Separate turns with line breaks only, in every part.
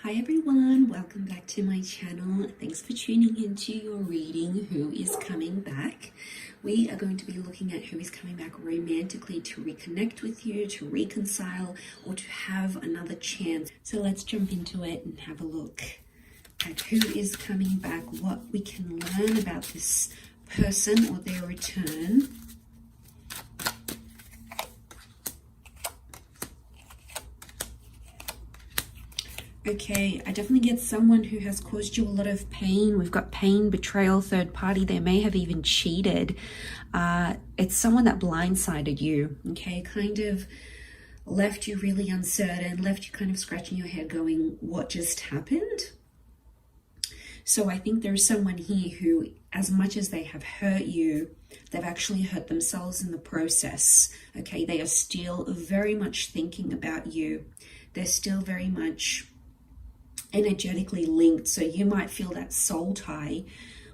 Hi everyone, welcome back to my channel. Thanks for tuning into your reading, Who is Coming Back. We are going to be looking at who is coming back romantically to reconnect with you, to reconcile, or to have another chance. So let's jump into it and have a look at who is coming back, what we can learn about this person or their return. Okay, I definitely get someone who has caused you a lot of pain. We've got pain, betrayal, third party. They may have even cheated. It's someone that blindsided you, okay? Kind of left you really uncertain, left you kind of scratching your head going, what just happened? So I think there's someone here who, as much as they have hurt you, they've actually hurt themselves in the process, okay? They are still very much thinking about you. They're still very much energetically linked, so you might feel that soul tie.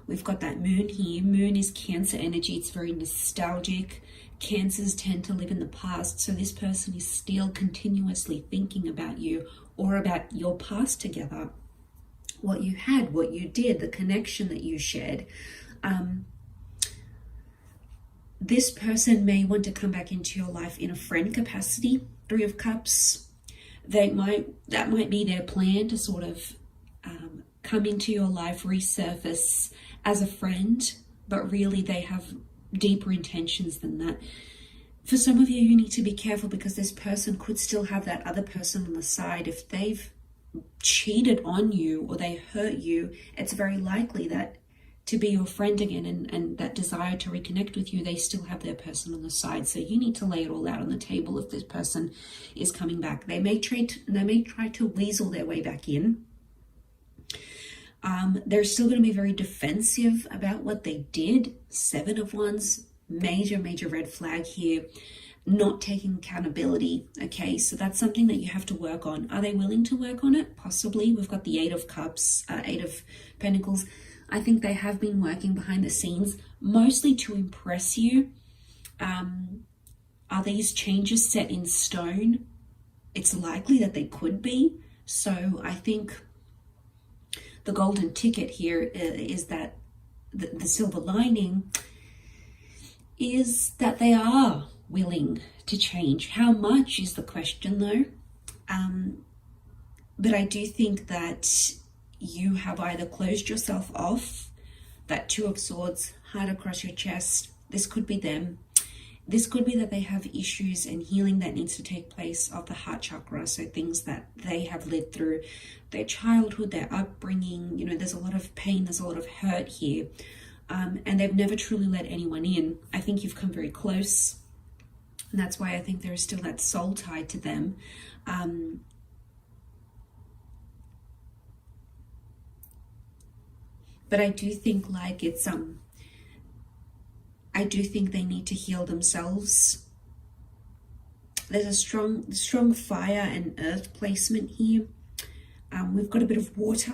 We've got that moon here. Moon is Cancer energy. It's very nostalgic. Cancers tend to live in the past, so this person is still continuously thinking about you or about your past together, what you had, what you did, the connection that you shared. This person may want to come back into your life in a friend capacity. Three of Cups. That might be their plan to sort of come into your life, resurface as a friend, but really they have deeper intentions than that. For some of you, you need to be careful because this person could still have that other person on the side. If they've cheated on you or they hurt you, it's very likely that to be your friend again and that desire to reconnect with you, they still have their person on the side. So you need to lay it all out on the table if this person is coming back. They may try to weasel their way back in. They're still going to be very defensive about what they did. Seven of Wands, major red flag here. Not taking accountability. Okay, so that's something that you have to work on. Are they willing to work on it? Possibly. We've got the Eight of Cups, Eight of Pentacles. I think they have been working behind the scenes, mostly to impress you. Are these changes set in stone? It's likely that they could be. So I think the golden ticket here is that the silver lining is that they are willing to change. How much is the question though? But I do think that you have either closed yourself off, that Two of Swords, heart across your chest. This could be them. This could be that they have issues and healing that needs to take place of the heart chakra. So things that they have lived through, their childhood, their upbringing. You know, there's a lot of pain, there's a lot of hurt here. And they've never truly let anyone in. I think you've come very close. And that's why I think there is still that soul tie to them. But I do think like it's I do think they need to heal themselves. There's a strong fire and earth placement here. We've got a bit of water.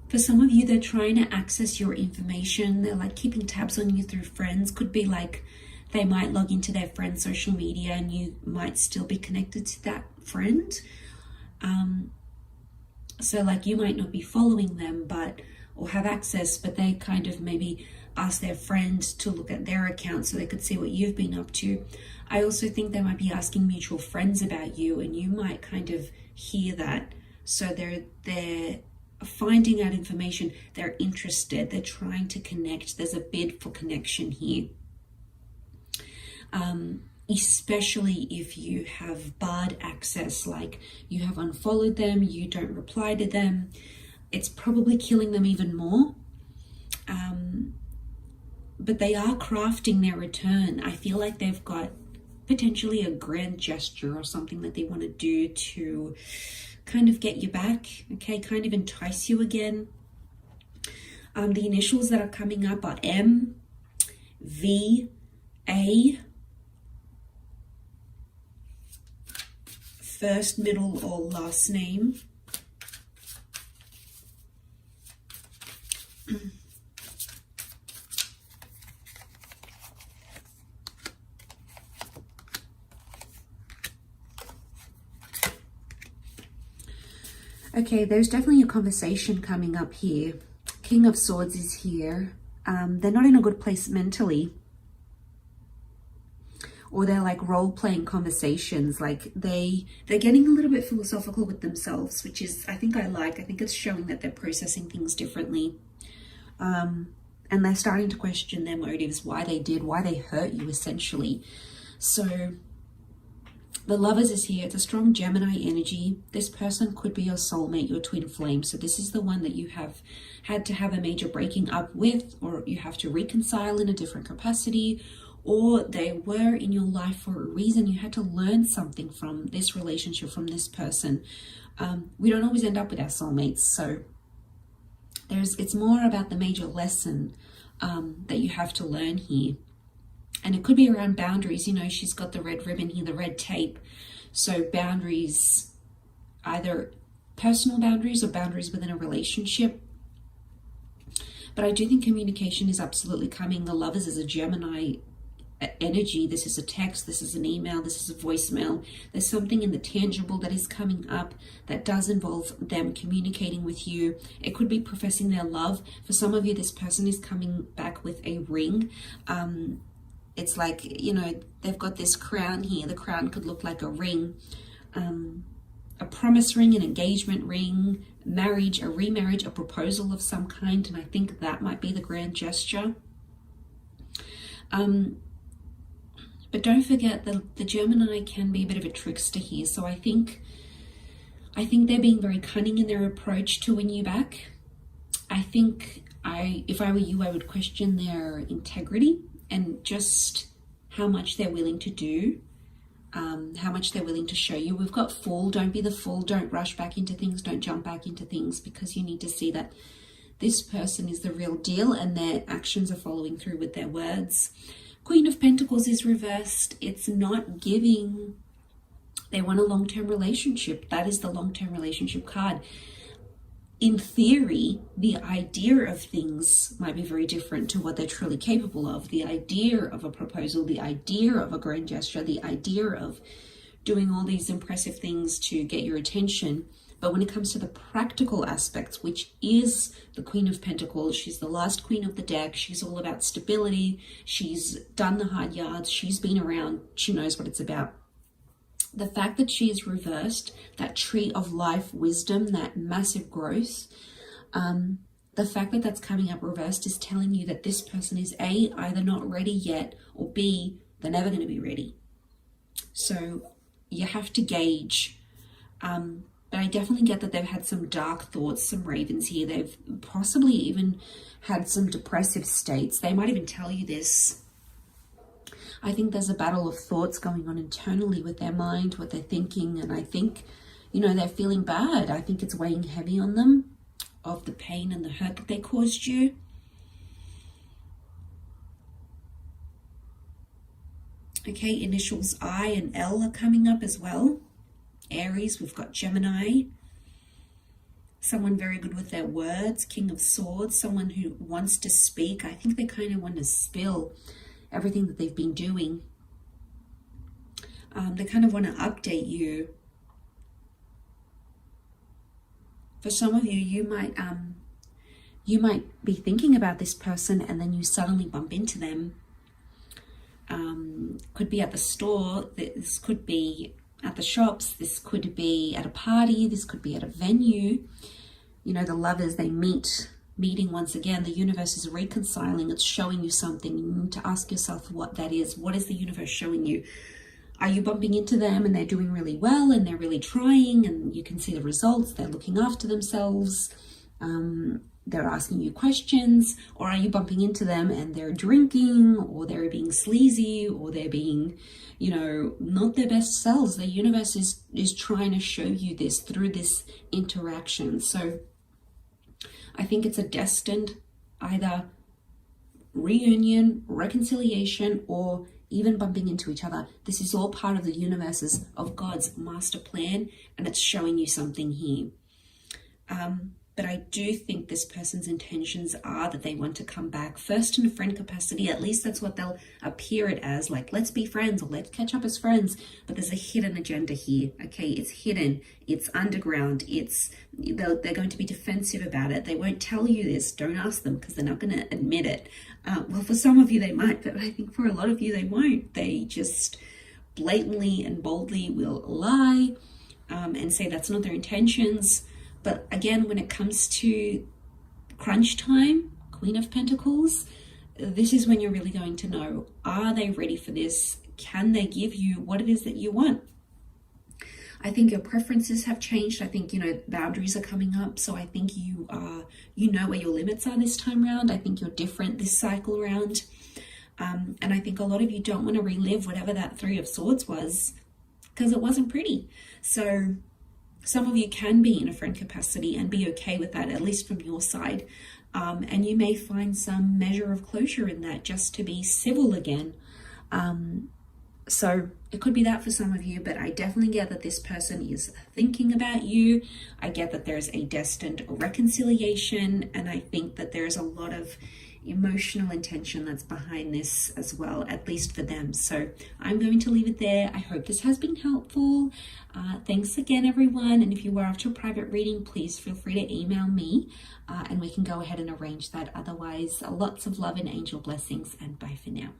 For some of you, they're trying to access your information. They're like keeping tabs on you through friends. Could be like they might log into their friend's social media and you might still be connected to that friend. So like you might not be following them or have access, but they kind of maybe ask their friend to look at their account so they could see what you've been up to. I also think they might be asking mutual friends about you and you might kind of hear that. So they're finding out information, they're interested, they're trying to connect. There's a bid for connection here. Especially if you have barred access, like you have unfollowed them, you don't reply to them, it's probably killing them even more. But they are crafting their return. I feel like they've got potentially a grand gesture or something that they want to do to kind of get you back, okay, kind of entice you again. The initials that are coming up are M, V, A, first, middle, or last name. Okay, there's definitely a conversation coming up here. King of Swords is here. They're not in a good place mentally. Or they're like role-playing conversations. Like they're getting a little bit philosophical with themselves, which is, I think I think it's showing that they're processing things differently. And they're starting to question their motives, why they hurt you, essentially. So the Lovers is here. It's a strong Gemini energy. This person could be your soulmate, your twin flame. So this is the one that you have had to have a major breaking up with, or you have to reconcile in a different capacity, or they were in your life for a reason. You had to learn something from this relationship, from this person. We don't always end up with our soulmates. So it's more about the major lesson that you have to learn here. And it could be around boundaries. You know, she's got the red ribbon here, the red tape. So boundaries, either personal boundaries or boundaries within a relationship. But I do think communication is absolutely coming. The Lovers is a Gemini energy. This is a text, this is an email, this is a voicemail. There's something in the tangible that is coming up that does involve them communicating with you. It could be professing their love. For some of you, this person is coming back with a ring. It's like, you know, they've got this crown here. The crown could look like a ring, a promise ring, an engagement ring, marriage, a remarriage, a proposal of some kind. And I think that might be the grand gesture. But don't forget that the Gemini can be a bit of a trickster here. So I think they're being very cunning in their approach to win you back. I think if I were you, I would question their integrity and just how much they're willing to do, how much they're willing to show you. We've got Fool. Don't be the fool. Don't rush back into things. Don't jump back into things, because you need to see that this person is the real deal and their actions are following through with their words. Queen of Pentacles is reversed. It's not giving. They want a long-term relationship. That is the long-term relationship card. In theory, the idea of things might be very different to what they're truly capable of. The idea of a proposal, the idea of a grand gesture, the idea of doing all these impressive things to get your attention. But when it comes to the practical aspects, which is the Queen of Pentacles, she's the last queen of the deck. She's all about stability. She's done the hard yards. She's been around. She knows what it's about. The fact that she is reversed, that tree of life wisdom, that massive growth, the fact that that's coming up reversed is telling you that this person is A, either not ready yet, or B, they're never going to be ready. So you have to gauge. But I definitely get that they've had some dark thoughts, some ravens here. They've possibly even had some depressive states. They might even tell you this. I think there's a battle of thoughts going on internally with their mind, what they're thinking. And I think, you know, they're feeling bad. I think it's weighing heavy on them, of the pain and the hurt that they caused you. Okay, initials I and L are coming up as well. Aries, we've got Gemini. Someone very good with their words. King of Swords, someone who wants to speak. I think they kind of want to spill everything that they've been doing. They kind of want to update you. For some of you, you might be thinking about this person and then you suddenly bump into them. Could be at the store. This could be at the shops. This could be at a party. This could be at a venue. You know, the lovers, they meeting once again. The universe is reconciling. It's showing you something. You need to ask yourself what that is. What is the universe showing you? Are you bumping into them and they're doing really well and they're really trying and you can see the results? They're looking after themselves. They're asking you questions. Or are you bumping into them and they're drinking, or they're being sleazy, or they're being, you know, not their best selves? The universe is trying to show you this through this interaction. So I think it's a destined either reunion, reconciliation, or even bumping into each other. This is all part of the universe's, of God's master plan, and it's showing you something here. but I do think this person's intentions are that they want to come back first in a friend capacity. At least that's what they'll appear it as, like, let's be friends or let's catch up as friends. But there's a hidden agenda here, okay? It's hidden, it's underground, they're going to be defensive about it. They won't tell you this. Don't ask them, because they're not going to admit it. Well, for some of you they might, but I think for a lot of you they won't. They just blatantly and boldly will lie and say that's not their intentions. But again, when it comes to crunch time, Queen of Pentacles, this is when you're really going to know, are they ready for this? Can they give you what it is that you want? I think your preferences have changed. I think, boundaries are coming up. So I think you know where your limits are this time around. I think you're different this cycle around. And I think a lot of you don't want to relive whatever that Three of Swords was, because it wasn't pretty. So some of you can be in a friend capacity and be okay with that, at least from your side. And you may find some measure of closure in that, just to be civil again. So it could be that for some of you, but I definitely get that this person is thinking about you. I get that there's a destined reconciliation, and I think that there's a lot of emotional intention that's behind this as well, at least for them. So I'm going to leave it there. I hope this has been helpful. Thanks again, everyone. And if you were after a private reading, please feel free to email me and we can go ahead and arrange that. Otherwise, lots of love and angel blessings, and bye for now.